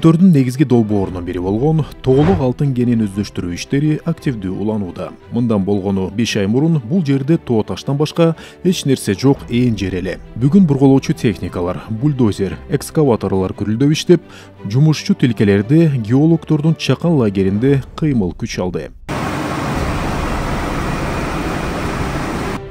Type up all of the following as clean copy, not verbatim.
Кумтөрдүн негизги долбоорунун бири болгон тоголук алтын кенин өздөштүрүү иштери активдүү уланууда. Мындан болгону 5 ай мурун бул жерде тоо таштан башка эч нерсе жок ээн жер эле. Бүгүн бурголоочу техникалар, бульдозер, экскаваторлор күрүлдөп иштеп, жумушчу тилкелерде геологдордун чакан лагеринде кыймыл күч алды.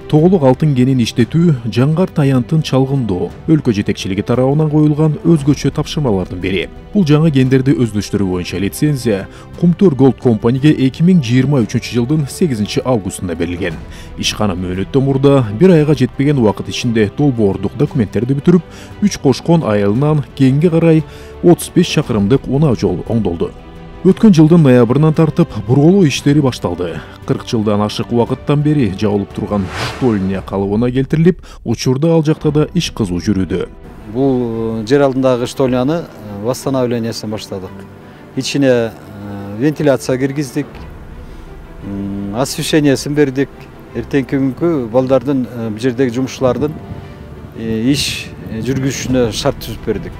Тоголук алтын кенин иштетүү Жаңгар Таянтын чалгындоо өлкө жетекчилиги тарабынан коюлган өзгөчө тапшырмалардын бири. Бул жаңы кендерди өздөштүрүү боюнча лицензия Кумтөр Gold Company'ге 2023 жылдын 8 августунда берилген. Ишкана мөөнөттөн мурда бир айга жетпеген убакыт ичинде долбоордук документтерди бүтүрүп, 3 кошкон айылынан кенге карай 35 чакырымдык унаа жол оңдолду. Өткөн жылдын ноябрынан тартып бурголоо иштери башталды. 40 жылдан ашык убакыттан бери жабылып турган штольня калыбына келтирилип, учурда ал жакта да иш кызуу жүрүүдө. Бул жер алдындагы штольняны восстановлениясын баштадык. Ичине вентиляция киргиздик, освещениясын бердик. Эртеңки күнгү балдардын, бул жердеги жумушчулардын иш жүргүзүшүнө шарт түзүп бердик.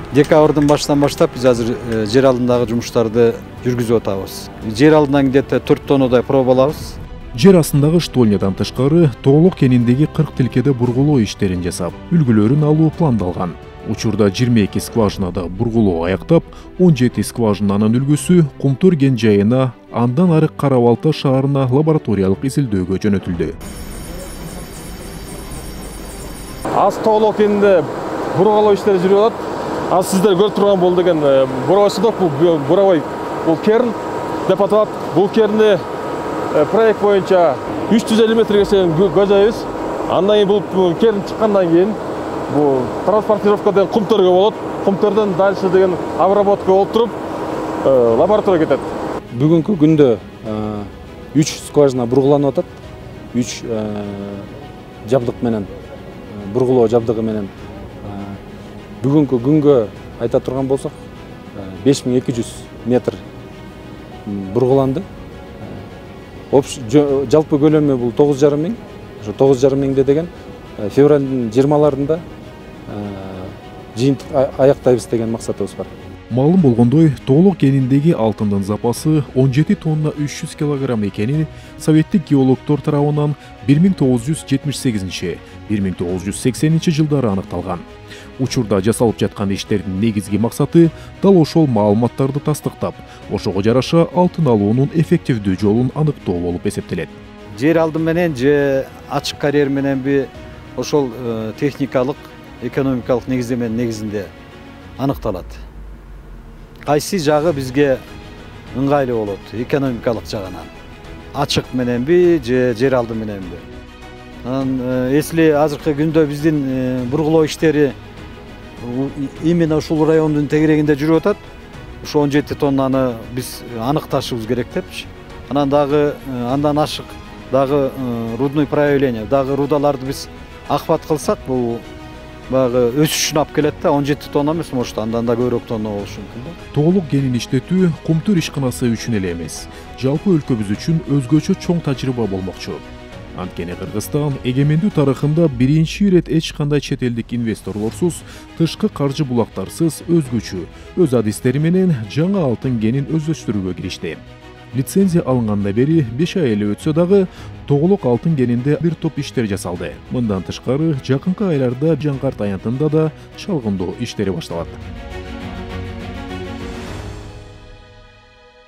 Декабрдын башынан баштап биз азыр жер алдындагы жумуштарды жүргүзүп атабыз. Жер алдынан где-то 4 тоннадай проба алабыз. Жер астындагы штольнядан тышкары тоголук кениндеги 40 тилкеде бургулоо иштерин жасап, үлгүлөрүн алуу пландалган. Учурда 22 скважинада бургулоо аяктап, 17 скважинанын үлгүсү Кумтөр кен жайына, андан ары Кара-Балта шаарына лабораториялык изилдөөгө жөнөтүлдү. Аз тоголук кенинде бургулоо иштери жүрүп атат. Аз сиздер көрүп турган бул деген буравайсыздык, бул буравай, бул керн деп аталат. Бул керни проект боюнча 350 метрге чейин көзөйбүз. Андан кийин бул керн чыккандан кийин бул транспортировка деген Кумтөргө болот. Кумтөрдөн дальше деген обработка болуп туруп лабораторияга кетет. Бүгүнкү күндө 3 скважина бургуланып атат. 3 жабдык менен, бургулоо жабдыгы менен. Бүгүнкү күнгө айта турган болсок, 5200 метр бургуланды. Жалпы көлөмү бул 9,5 миң. Ошо 9,5 миңде деген февралдын 20-ларында жыйынтык аяктайбыз деген максатыбыз бар. Маалым болгондой, тоголук кениндеги алтындын запасы 17 тонна 300 килограмм экени советтик геологдор тарабынан 1978-1980 жылдары аныкталган. Учурда жасалып жаткан иштердин негизги максаты дал ошол маалыматтарды тастыктап, ошого жараша алтын алуунун эффективдүү жолун аныктоо болуп эсептелет. Жер алды менен же ачык карьер менен ошол техникалык, экономикалык негиздеменин негизинде аныкталат. Кайсы жагы бизге ыңгайлуу болот экономикалык жагынан? Ачык мененби же жер алды мененби? Если азыркы күндө биздин бургулоо иштери именно ушул райондун тегерегинде жүрүп атат, ошо 17 тоннаны биз аныкташыбыз керек депчи. Андан ашык дагы рудный проявление, дагы рудаларды биз акпат кылсак, бул багы өсүшүн алып келет да, 17 тонна эмес, может андан да көбүрөөк тонна болушу мүмкүн да. Тоголук кенин иштетүү Кумтөр ишканасы үчүн эле эмес, жалпы өлкөбүз үчүн өзгөчө чоң тажрыйба болмокчу. Анткени Кыргызстан эгемендүү тарыхында биринчи ирет эч кандай чет элдик инвесторлорсуз, тышкы каржы булактарсыз өзгөчө, өз адистери менен жаңы алтын кенин өздөштүрүүгө киришти. Лицензия алынгандан бери 5 ай эле өтсө дагы тоголук алтын кенинде бир топ иштер жасалды. Мындан тышкары жакынкы айларда Жаңгар Таянтында да чалгындоо иштери башталат.